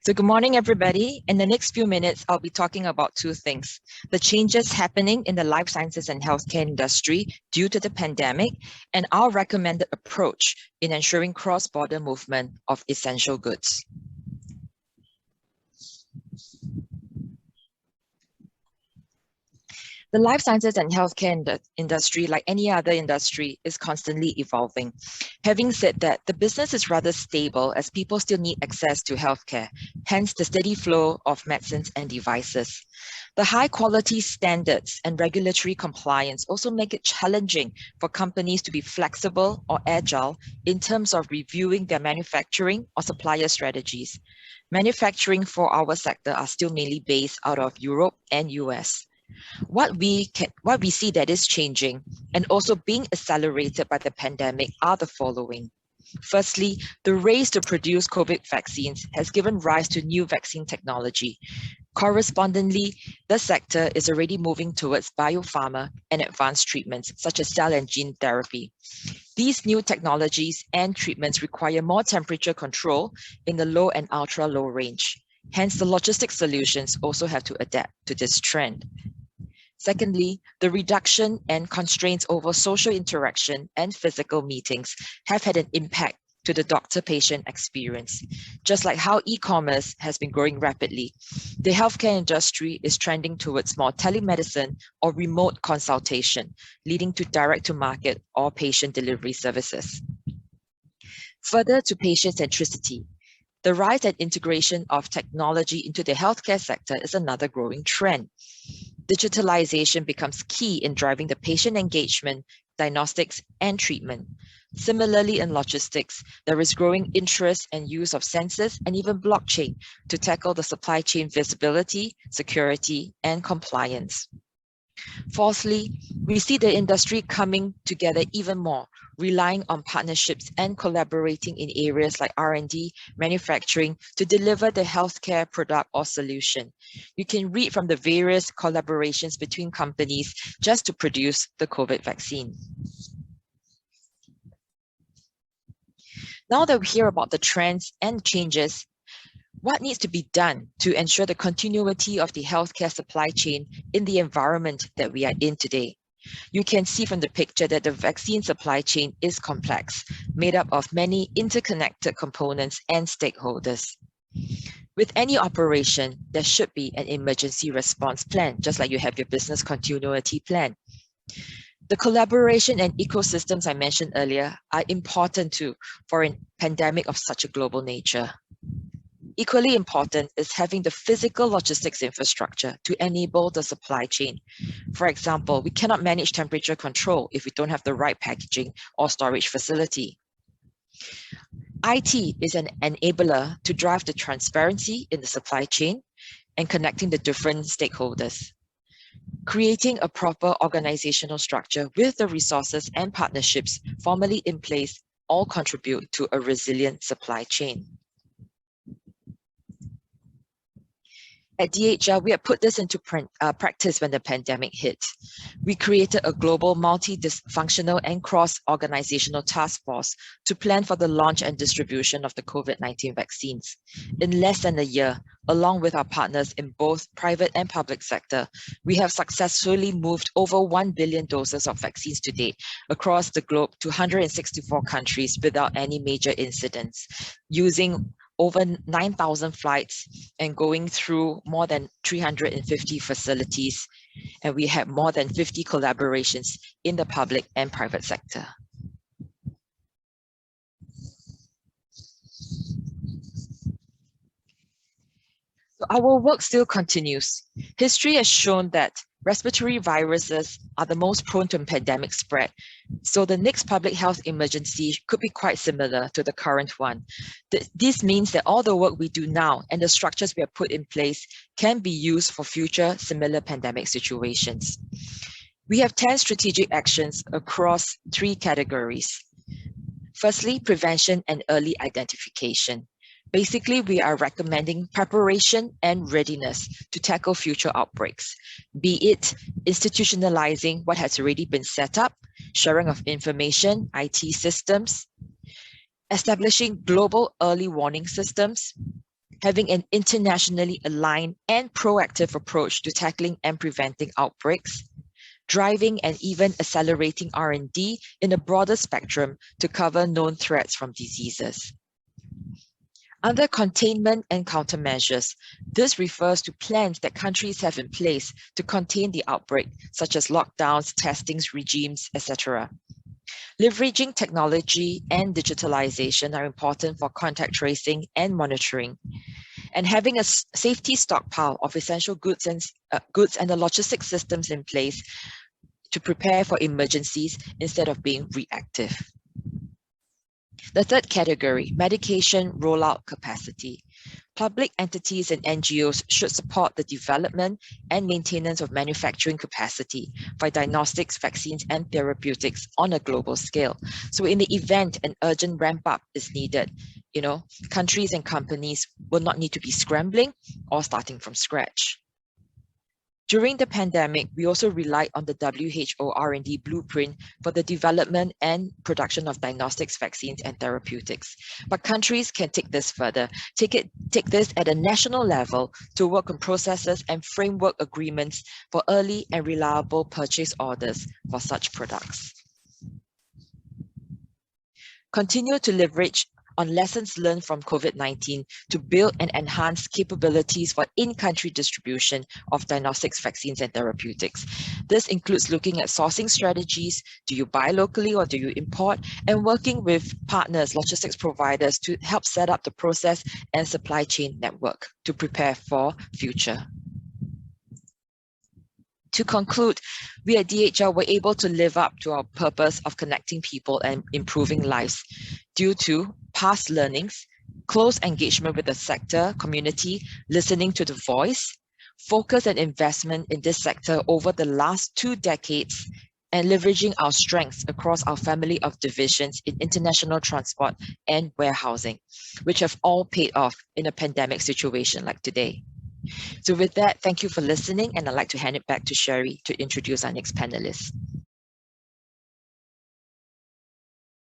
So good morning, everybody. In the next few minutes, I'll be talking about two things: the changes happening in the life sciences and healthcare industry due to the pandemic, and our recommended approach in ensuring cross-border movement of essential goods. The life sciences and healthcare industry, like any other industry, is constantly evolving. Having said that, the business is rather stable as people still need access to healthcare, hence the steady flow of medicines and devices. The high quality standards and regulatory compliance also make it challenging for companies to be flexible or agile in terms of reviewing their manufacturing or supplier strategies. Manufacturing for our sector are still mainly based out of Europe and US. What we see that is changing and also being accelerated by the pandemic are the following. Firstly, the race to produce COVID vaccines has given rise to new vaccine technology. Correspondingly, the sector is already moving towards biopharma and advanced treatments such as cell and gene therapy. These new technologies and treatments require more temperature control in the low and ultra low range. Hence, the logistics solutions also have to adapt to this trend. Secondly, the reduction and constraints over social interaction and physical meetings have had an impact to the doctor-patient experience. Just like how e-commerce has been growing rapidly, the healthcare industry is trending towards more telemedicine or remote consultation, leading to direct-to-market or patient delivery services. Further to patient centricity, the rise and integration of technology into the healthcare sector is another growing trend. Digitalization becomes key in driving the patient engagement, diagnostics, and treatment. Similarly, in logistics, there is growing interest and use of sensors and even blockchain to tackle the supply chain visibility, security, and compliance. Fourthly, we see the industry coming together even more, relying on partnerships and collaborating in areas like R&D, manufacturing to deliver the healthcare product or solution. You can read from the various collaborations between companies just to produce the COVID vaccine. Now that we hear about the trends and changes, what needs to be done to ensure the continuity of the healthcare supply chain in the environment that we are in today? You can see from the picture that the vaccine supply chain is complex, made up of many interconnected components and stakeholders. With any operation, there should be an emergency response plan, just like you have your business continuity plan. The collaboration and ecosystems I mentioned earlier are important too for a pandemic of such a global nature. Equally important is having the physical logistics infrastructure to enable the supply chain. For example, we cannot manage temperature control if we don't have the right packaging or storage facility. IT is an enabler to drive the transparency in the supply chain and connecting the different stakeholders. Creating a proper organizational structure with the resources and partnerships formally in place all contribute to a resilient supply chain. At DHL, we have put this into practice when the pandemic hit. We created a global multi-functional and cross-organizational task force to plan for the launch and distribution of the COVID-19 vaccines. In less than a year, along with our partners in both private and public sector, we have successfully moved over 1 billion doses of vaccines to date across the globe to 164 countries without any major incidents, using over 9,000 flights and going through more than 350 facilities. And we have more than 50 collaborations in the public and private sector. So our work still continues. History has shown that respiratory viruses are the most prone to pandemic spread. So the next public health emergency could be quite similar to the current one. This means that all the work we do now and the structures we have put in place can be used for future similar pandemic situations. We have 10 strategic actions across 3 categories. Firstly, prevention and early identification. Basically, we are recommending preparation and readiness to tackle future outbreaks, be it institutionalizing what has already been set up, sharing of information, IT systems, establishing global early warning systems, having an internationally aligned and proactive approach to tackling and preventing outbreaks, driving and even accelerating R&D in a broader spectrum to cover known threats from diseases. Under containment and countermeasures, this refers to plans that countries have in place to contain the outbreak, such as lockdowns, testings, regimes, etc. Leveraging technology and digitalization are important for contact tracing and monitoring. And having a safety stockpile of essential goods and the logistics systems in place to prepare for emergencies instead of being reactive. The third category, medication rollout capacity. Public entities and NGOs should support the development and maintenance of manufacturing capacity for diagnostics, vaccines, and therapeutics on a global scale. So in the event an urgent ramp up is needed, countries and companies will not need to be scrambling or starting from scratch. During the pandemic, we also relied on the WHO R&D blueprint for the development and production of diagnostics, vaccines, and therapeutics. But countries can take this further, take this at a national level to work on processes and framework agreements for early and reliable purchase orders for such products. Continue to leverage on lessons learned from COVID-19 to build and enhance capabilities for in-country distribution of diagnostics, vaccines, and therapeutics. This includes looking at sourcing strategies. Do you buy locally or do you import? And working with partners, logistics providers to help set up the process and supply chain network to prepare for future. To conclude, we at DHL were able to live up to our purpose of connecting people and improving lives due to past learnings, close engagement with the sector, community, listening to the voice, focus and investment in this sector over the last 2 decades, and leveraging our strengths across our family of divisions in international transport and warehousing, which have all paid off in a pandemic situation like today. So with that, thank you for listening, and I'd like to hand it back to Sherry to introduce our next panelist.